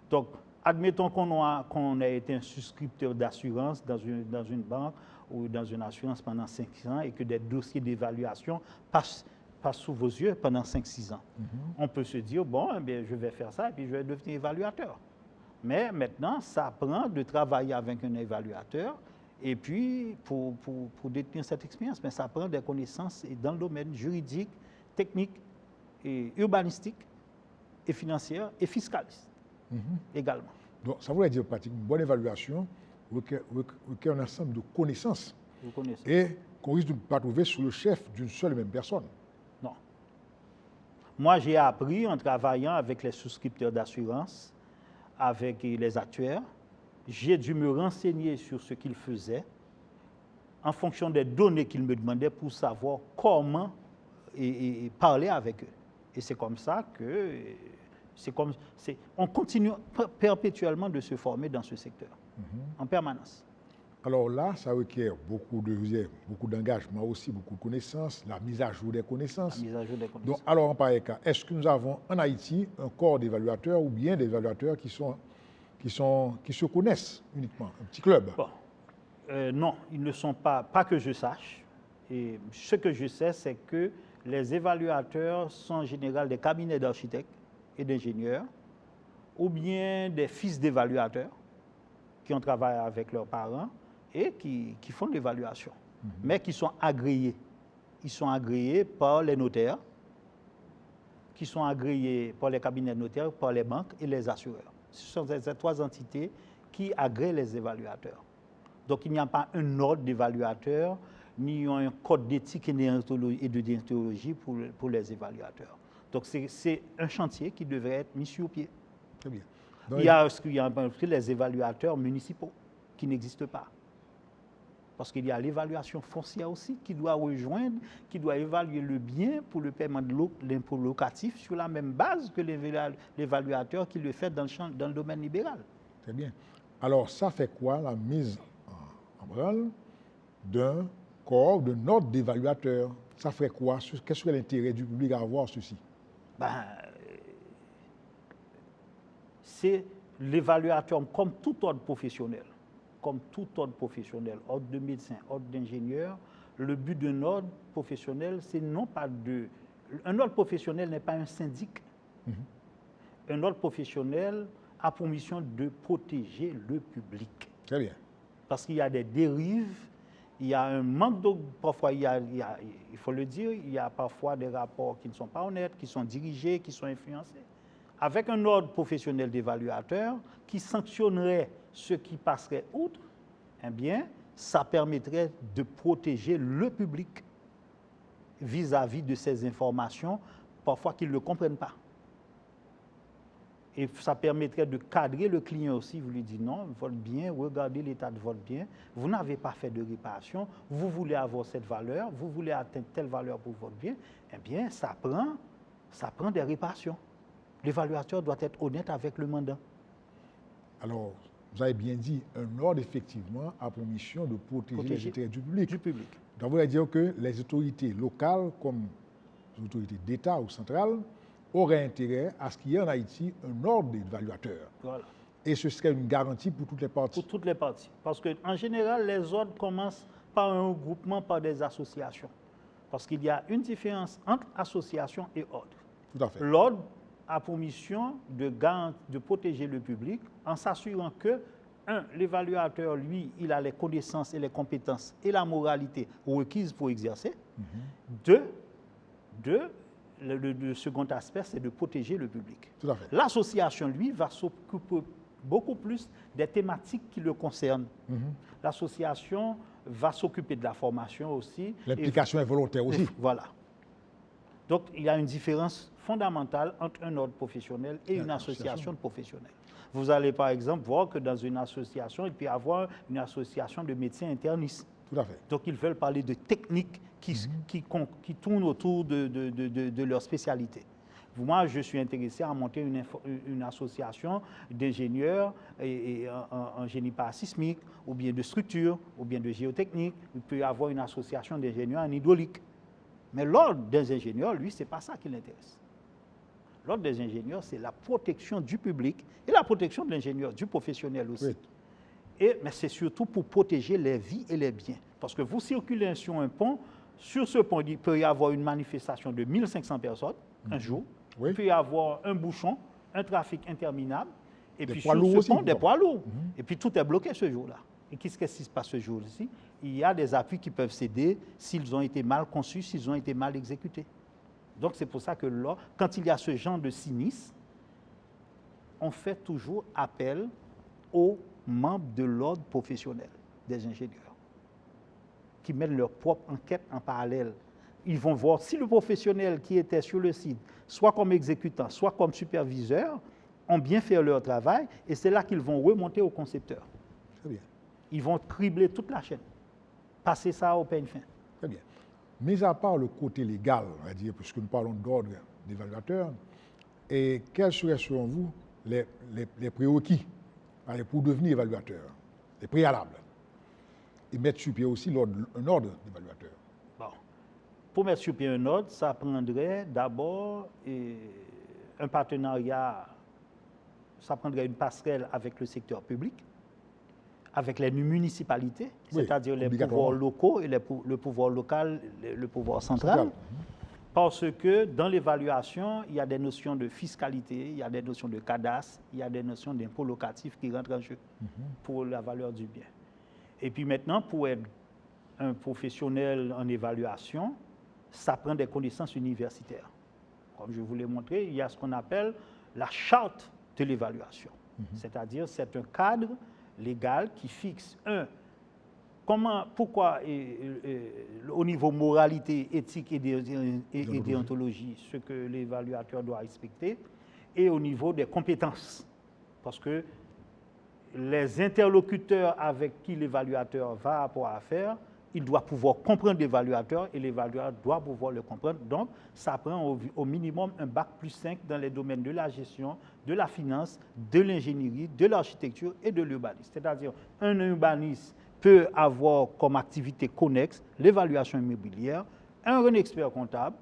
Donc, admettons qu'on a été un souscripteur d'assurance dans une banque ou dans une assurance pendant 5 ans et que des dossiers d'évaluation passent sous vos yeux pendant 5-6 ans. On peut se dire, bon, eh bien, je vais faire ça et puis je vais devenir évaluateur. Mais maintenant, ça prend de travailler avec un évaluateur et puis pour détenir cette expérience. Mais ça prend des connaissances dans le domaine juridique, technique, et urbanistique, et financière, et fiscaliste également. Donc, ça voudrait dire pratiquement une bonne évaluation requiert un ensemble de connaissances et qu'on risque de ne pas trouver sous le chef d'une seule et même personne. Non. Moi, j'ai appris en travaillant avec les souscripteurs d'assurance, avec les actuaires. J'ai dû me renseigner sur ce qu'ils faisaient en fonction des données qu'ils me demandaient pour savoir comment parler avec eux. Et c'est comme ça que on continue perpétuellement de se former dans ce secteur, en permanence. Alors là, ça requiert beaucoup d'engagement aussi, beaucoup de connaissances, la mise à jour des connaissances. Donc, alors, en pareil cas, est-ce que nous avons en Haïti un corps d'évaluateurs ou bien des évaluateurs qui se connaissent uniquement, un petit club? Bon. Non, ils ne sont pas que je sache. Et ce que je sais, c'est que les évaluateurs sont en général des cabinets d'architectes et d'ingénieurs, ou bien des fils d'évaluateurs qui ont travaillé avec leurs parents et qui font de l'évaluation, mais qui sont agréés. Ils sont agréés par les notaires, qui sont agréés par les cabinets notaires, par les banques et les assureurs. Ce sont ces 3 entités qui agréent les évaluateurs. Donc il n'y a pas un ordre d'évaluateurs, ni un code d'éthique et de déontologie pour les évaluateurs. Donc c'est un chantier qui devrait être mis sur pied. Très bien. Donc, il y a les évaluateurs municipaux qui n'existent pas. Parce qu'il y a l'évaluation foncière aussi qui doit rejoindre, qui doit évaluer le bien pour le paiement de l'impôt locatif sur la même base que l'évaluateur qui le fait dans le domaine libéral. Très bien. Alors, ça fait quoi la mise en branle d'un corps, d'un ordre d'évaluateurs? Ça ferait quoi? Quel serait l'intérêt du public à avoir ceci? C'est l'évaluateur comme tout ordre professionnel. Ordre de médecin, ordre d'ingénieur, le but d'un ordre professionnel, c'est non pas de... Un ordre professionnel n'est pas un syndic. Un ordre professionnel a pour mission de protéger le public. Très bien. Parce qu'il y a des dérives, il y a un manque de... Parfois, il faut le dire, il y a parfois des rapports qui ne sont pas honnêtes, qui sont dirigés, qui sont influencés. Avec un ordre professionnel d'évaluateurs qui sanctionnerait ceux qui passeraient outre, eh bien, ça permettrait de protéger le public vis-à-vis de ces informations, parfois qu'ils ne le comprennent pas. Et ça permettrait de cadrer le client aussi. Vous lui dites non, votre bien, regardez l'état de votre bien, vous n'avez pas fait de réparation, vous voulez avoir cette valeur, vous voulez atteindre telle valeur pour votre bien, eh bien, ça prend des réparations. L'évaluateur doit être honnête avec le mandant. Alors, vous avez bien dit, un ordre, effectivement, a pour mission de protéger les intérêts du public. Donc, vous voulez dire que les autorités locales, comme les autorités d'État ou centrales, auraient intérêt à ce qu'il y ait en Haïti un ordre d'évaluateurs. Voilà. Et ce serait une garantie pour toutes les parties. Pour toutes les parties. Parce qu'en général, les ordres commencent par un regroupement, par des associations. Parce qu'il y a une différence entre association et ordre. Tout à fait. L'ordre a pour mission de protéger le public en s'assurant que, l'évaluateur, lui, il a les connaissances et les compétences et la moralité requises pour exercer. Le second aspect, c'est de protéger le public. Tout à fait. L'association, lui, va s'occuper beaucoup plus des thématiques qui le concernent. L'association va s'occuper de la formation aussi. L'implication est volontaire aussi. Voilà. Donc, il y a une différence fondamentale entre un ordre professionnel et une association de professionnels. Vous allez, par exemple, voir que dans une association, il peut y avoir une association de médecins internistes. Tout à fait. Donc, ils veulent parler de techniques qui tournent autour de leur spécialité. Moi, je suis intéressé à monter une association d'ingénieurs en génie parasismique, ou bien de structure, ou bien de géotechnique. Il peut y avoir une association d'ingénieurs en hydraulique. Mais l'ordre des ingénieurs, lui, ce n'est pas ça qui l'intéresse. L'ordre des ingénieurs, c'est la protection du public et la protection de l'ingénieur, du professionnel aussi. Oui. Mais c'est surtout pour protéger les vies et les biens. Parce que vous circulez sur un pont, sur ce pont, il peut y avoir une manifestation de 1500 personnes un jour. Oui. Il peut y avoir un bouchon, un trafic interminable. Et puis sur ce pont, des poids lourds. Et puis tout est bloqué ce jour-là. Et qu'est-ce qui se passe ce jour-ci? Il y a des appuis qui peuvent céder s'ils ont été mal conçus, s'ils ont été mal exécutés. Donc c'est pour ça que là, quand il y a ce genre de sinistre, on fait toujours appel aux membres de l'ordre professionnel des ingénieurs qui mènent leur propre enquête en parallèle. Ils vont voir si le professionnel qui était sur le site, soit comme exécutant, soit comme superviseur, ont bien fait leur travail, et c'est là qu'ils vont remonter au concepteur. Très bien. Ils vont cribler toute la chaîne, passer ça au peigne fin. Très bien. Mis à part le côté légal, on va dire, puisque nous parlons d'ordre d'évaluateur, et quels seraient selon vous les prérequis pour devenir évaluateur, les préalables, et mettre sur pied aussi un ordre d'évaluateur? Bon. Pour mettre sur pied un ordre, ça prendrait d'abord un partenariat, ça prendrait une passerelle avec le secteur public, avec les municipalités, oui, c'est-à-dire les pouvoirs locaux et le pouvoir local, le pouvoir central. Parce que dans l'évaluation, il y a des notions de fiscalité, il y a des notions de cadastre, il y a des notions d'impôt locatif qui rentrent en jeu pour la valeur du bien. Et puis maintenant, pour être un professionnel en évaluation, ça prend des connaissances universitaires. Comme je vous l'ai montré, il y a ce qu'on appelle la charte de l'évaluation. C'est-à-dire, c'est un cadre légal qui fixe, pourquoi au niveau moralité, éthique et déontologie, ce que l'évaluateur doit respecter, et au niveau des compétences. Parce que les interlocuteurs avec qui l'évaluateur va avoir affaire, il doit pouvoir comprendre l'évaluateur et l'évaluateur doit pouvoir le comprendre. Donc, ça prend au minimum un bac+5 dans les domaines de la gestion, de la finance, de l'ingénierie, de l'architecture et de l'urbanisme. C'est-à-dire, un urbaniste peut avoir comme activité connexe l'évaluation immobilière, un expert comptable,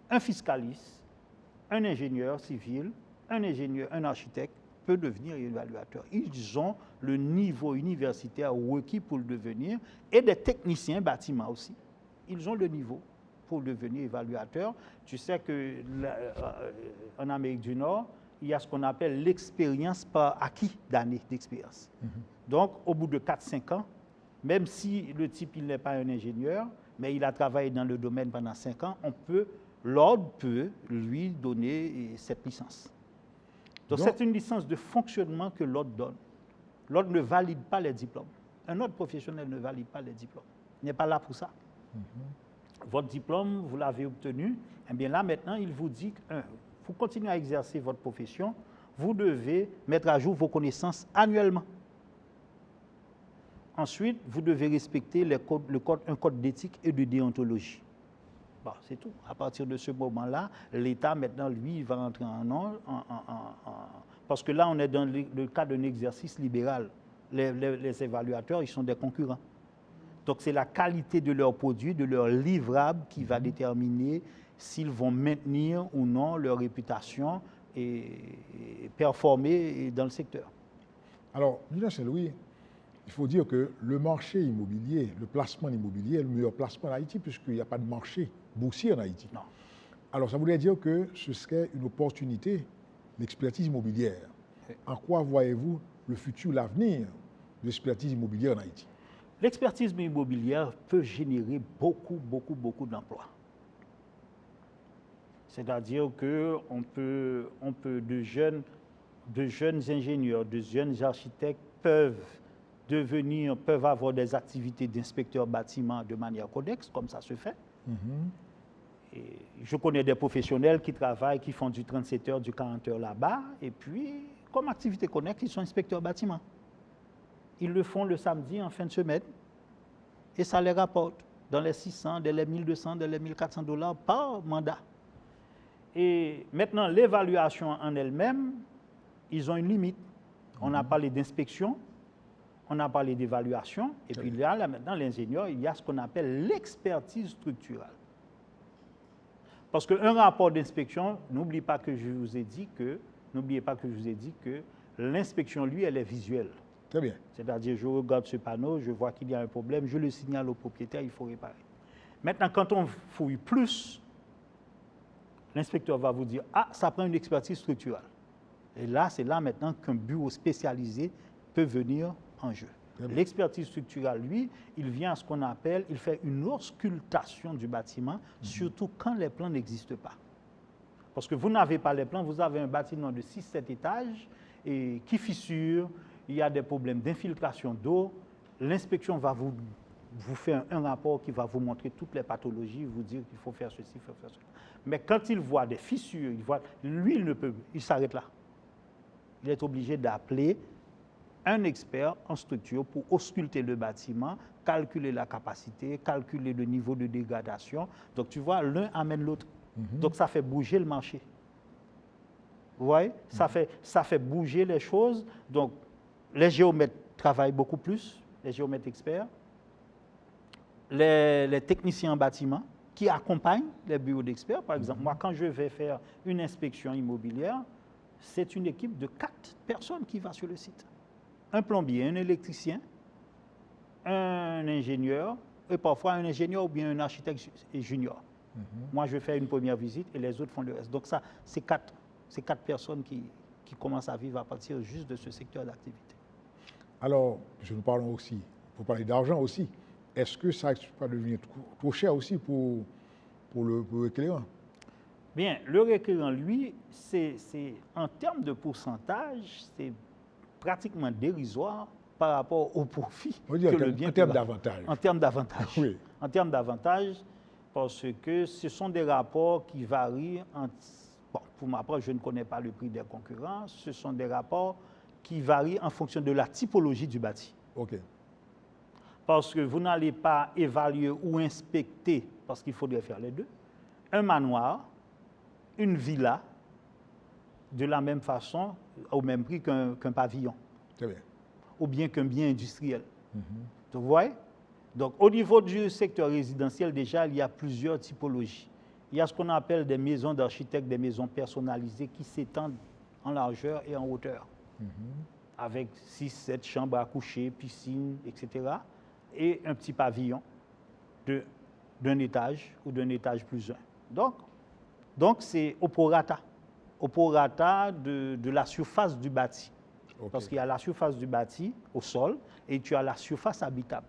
un fiscaliste, un ingénieur civil, un architecte peut devenir évaluateur. Ils ont le niveau universitaire requis pour le devenir et des techniciens bâtiments aussi. Ils ont le niveau pour devenir évaluateur. Tu sais qu'en Amérique du Nord, il y a ce qu'on appelle l'expérience par acquis d'années d'expérience. Donc, au bout de 4-5 ans, même si le type il n'est pas un ingénieur, mais il a travaillé dans le domaine pendant 5 ans, l'ordre peut lui donner cette licence. Donc, c'est une licence de fonctionnement que l'ordre donne. L'ordre ne valide pas les diplômes. Un ordre professionnel ne valide pas les diplômes. Il n'est pas là pour ça. Votre diplôme, vous l'avez obtenu. Eh bien là, maintenant, il vous dit que pour continuer à exercer votre profession, vous devez mettre à jour vos connaissances annuellement. Ensuite, vous devez respecter un code d'éthique et de déontologie. Bon, c'est tout. À partir de ce moment-là, l'État, maintenant, lui, il va rentrer parce que là, on est dans le cas d'un exercice libéral. Les évaluateurs, ils sont des concurrents. Donc, c'est la qualité de leurs produits, de leurs livrables qui va déterminer s'ils vont maintenir ou non leur réputation et performer dans le secteur. Alors, Julien Saint-Louis, il faut dire que le marché immobilier, le placement immobilier est le meilleur placement en Haïti puisqu'il n'y a pas de marché boursier en Haïti. Non. Alors, ça voudrait dire que ce serait une opportunité, l'expertise immobilière. Oui. En quoi voyez-vous le futur, l'avenir de l'expertise immobilière en Haïti? L'expertise immobilière peut générer beaucoup d'emplois. C'est-à-dire qu'on peut de jeunes ingénieurs, de jeunes architectes peuvent avoir des activités d'inspecteurs bâtiments de manière connexe, comme ça se fait. Et je connais des professionnels qui travaillent, qui font du 37 heures, du 40 heures là-bas, et puis, comme activité connexe, ils sont inspecteurs bâtiments. Ils le font le samedi en fin de semaine, et ça les rapporte dans les 600, dans les 1200, dans les 1400 $ par mandat. Et maintenant, l'évaluation en elle-même, ils ont une limite. On a parlé d'inspection, on a parlé d'évaluation, et puis là, maintenant, l'ingénieur, il y a ce qu'on appelle l'expertise structurale. Parce qu'un rapport d'inspection, n'oubliez pas que je vous ai dit que l'inspection, lui, elle est visuelle. Très bien. C'est-à-dire, je regarde ce panneau, je vois qu'il y a un problème, je le signale au propriétaire, il faut réparer. Maintenant, quand on fouille plus, l'inspecteur va vous dire, ah, ça prend une expertise structurale. Et là, c'est là maintenant qu'un bureau spécialisé peut venir en jeu. L'expertise structurale, lui, il vient à ce qu'on appelle, il fait une auscultation du bâtiment, surtout quand les plans n'existent pas. Parce que vous n'avez pas les plans, vous avez un bâtiment de 6-7 étages et qui fissure, il y a des problèmes d'infiltration d'eau. L'inspection va vous faire un rapport qui va vous montrer toutes les pathologies, vous dire qu'il faut faire ceci, il faut faire cela. Mais quand il voit des fissures, lui, il s'arrête là. Il est obligé d'appeler un expert en structure pour ausculter le bâtiment, calculer la capacité, calculer le niveau de dégradation. Donc, tu vois, l'un amène l'autre. Donc, ça fait bouger le marché. Vous voyez? Ça fait bouger les choses. Donc, les géomètres travaillent beaucoup plus, les géomètres experts. Les techniciens en bâtiment qui accompagnent les bureaux d'experts. Par exemple, moi, quand je vais faire une inspection immobilière, c'est une équipe de 4 personnes qui va sur le site. Un plombier, un électricien, un ingénieur, et parfois un ingénieur ou bien un architecte junior. Moi, je fais une première visite et les autres font le reste. Donc ça, c'est 4 personnes qui commencent à vivre à partir juste de ce secteur d'activité. Alors, nous parlons aussi, il faut parler d'argent aussi. Est-ce que ça ne va pas devenir trop cher aussi pour le requérant? Bien, le requérant, lui, en termes de pourcentage, c'est pratiquement dérisoire par rapport au profit que le bien. En termes d'avantage. En termes d'avantage. Oui. En termes d'avantage, parce que ce sont des rapports qui varient entre. Bon, pour ma part, je ne connais pas le prix des concurrents. Ce sont des rapports qui varie en fonction de la typologie du bâti. OK. Parce que vous n'allez pas évaluer ou inspecter, parce qu'il faudrait faire les deux, un manoir, une villa, de la même façon, au même prix qu'un pavillon. Très bien. Ou bien qu'un bien industriel. Vous voyez? Donc, au niveau du secteur résidentiel, déjà, il y a plusieurs typologies. Il y a ce qu'on appelle des maisons d'architectes, des maisons personnalisées qui s'étendent en largeur et en hauteur, avec 6, 7 chambres à coucher, piscine, etc. Et un petit pavillon d'un étage ou d'un étage plus un. Donc c'est au prorata de la surface du bâti. Okay. Parce qu'il y a la surface du bâti au sol et tu as la surface habitable.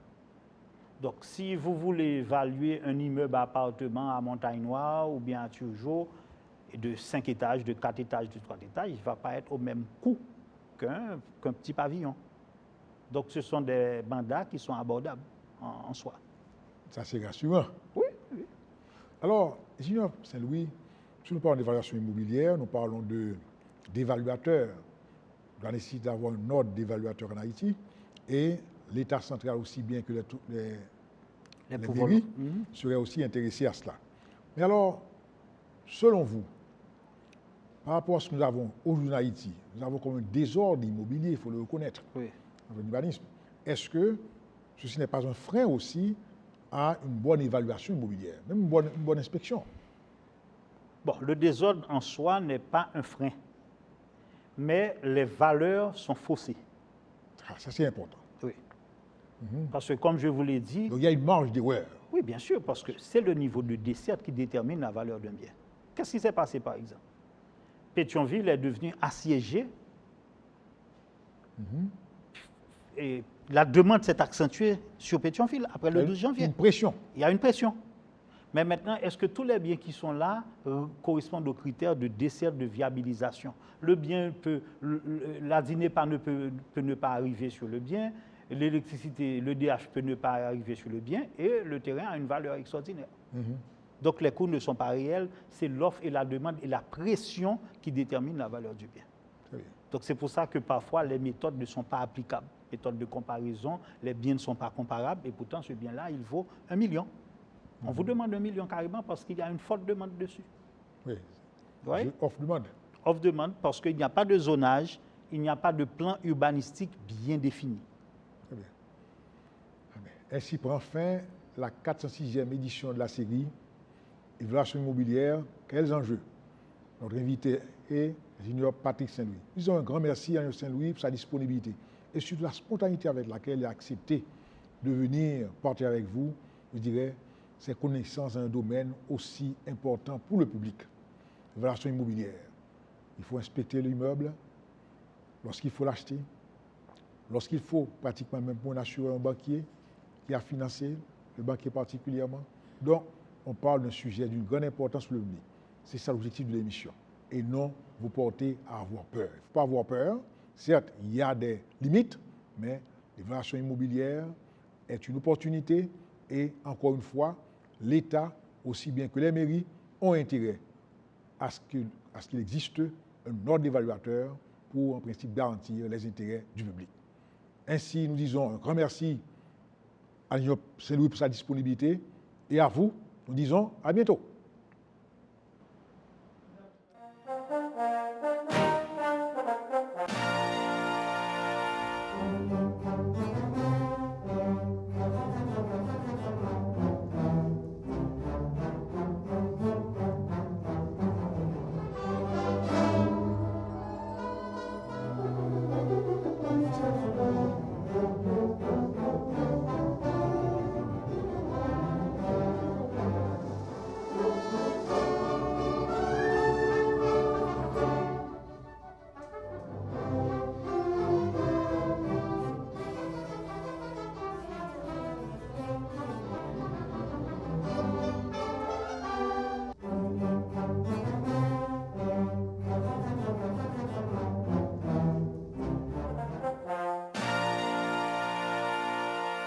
Donc, si vous voulez évaluer un immeuble à appartement à Montagne-Noire ou bien à Turgeau, de 5 étages, de 4 étages, de 3 étages, il ne va pas être au même coût qu'un petit pavillon. Donc, ce sont des mandats qui sont abordables en soi. Ça, c'est rassurant. Oui, oui. Alors, Junior Saint-Louis, si nous parlons d'évaluation immobilière, nous parlons d'évaluateurs. On nécessite d'avoir un ordre d'évaluateurs en Haïti et l'État central aussi bien que les mairies seraient aussi intéressés à cela. Mais alors, selon vous, par rapport à ce que nous avons aujourd'hui en Haïti, nous avons comme un désordre immobilier, il faut le reconnaître, oui, dans l'urbanisme. Est-ce que ceci n'est pas un frein aussi à une bonne évaluation immobilière, même une bonne inspection? Bon, le désordre en soi n'est pas un frein, mais les valeurs sont faussées. Ah, ça, c'est important. Oui. Parce que, comme je vous l'ai dit... Donc, il y a une marge d'erreur. Oui, bien sûr, parce que c'est le niveau de dessert qui détermine la valeur d'un bien. Qu'est-ce qui s'est passé, par exemple? Pétionville est devenu assiégé et la demande s'est accentuée sur Pétionville après le 12 janvier. Une pression. Il y a une pression. Mais maintenant, est-ce que tous les biens qui sont là correspondent aux critères de desserte, de viabilisation? Le bien peut, la DINEPA peut ne pas arriver sur le bien, l'électricité, l'EDH peut ne pas arriver sur le bien et le terrain a une valeur extraordinaire. Donc les coûts ne sont pas réels, c'est l'offre et la demande et la pression qui déterminent la valeur du bien. Donc c'est pour ça que parfois les méthodes ne sont pas applicables. Méthodes de comparaison, les biens ne sont pas comparables et pourtant ce bien-là, il vaut 1 million. On vous demande 1 million carrément parce qu'il y a une forte demande dessus. Oui. Ouais? Off-demande. Off-demande parce qu'il n'y a pas de zonage, il n'y a pas de plan urbanistique bien défini. Très bien. Ainsi prend fin la 406e édition de la série Évaluation immobilière, quels enjeux? Notre invité est Junior Patrick Saint-Louis. Disons un grand merci à Junior Saint-Louis pour sa disponibilité et surtout la spontanéité avec laquelle il a accepté de venir partager avec vous, je dirais, ses connaissances dans un domaine aussi important pour le public. Évaluation immobilière. Il faut inspecter l'immeuble lorsqu'il faut l'acheter, lorsqu'il faut pratiquement même pour assurer un banquier qui a financé, le banquier particulièrement. Donc, on parle d'un sujet d'une grande importance pour le public. C'est ça l'objectif de l'émission. Et non vous porter à avoir peur. Il ne faut pas avoir peur. Certes, il y a des limites, mais l'évaluation immobilière est une opportunité et, encore une fois, l'État, aussi bien que les mairies, ont intérêt à ce qu'il existe un ordre d'évaluateur pour, en principe, garantir les intérêts du public. Ainsi, nous disons un grand merci à Junior Saint-Louis pour sa disponibilité et à vous, nous disons à bientôt.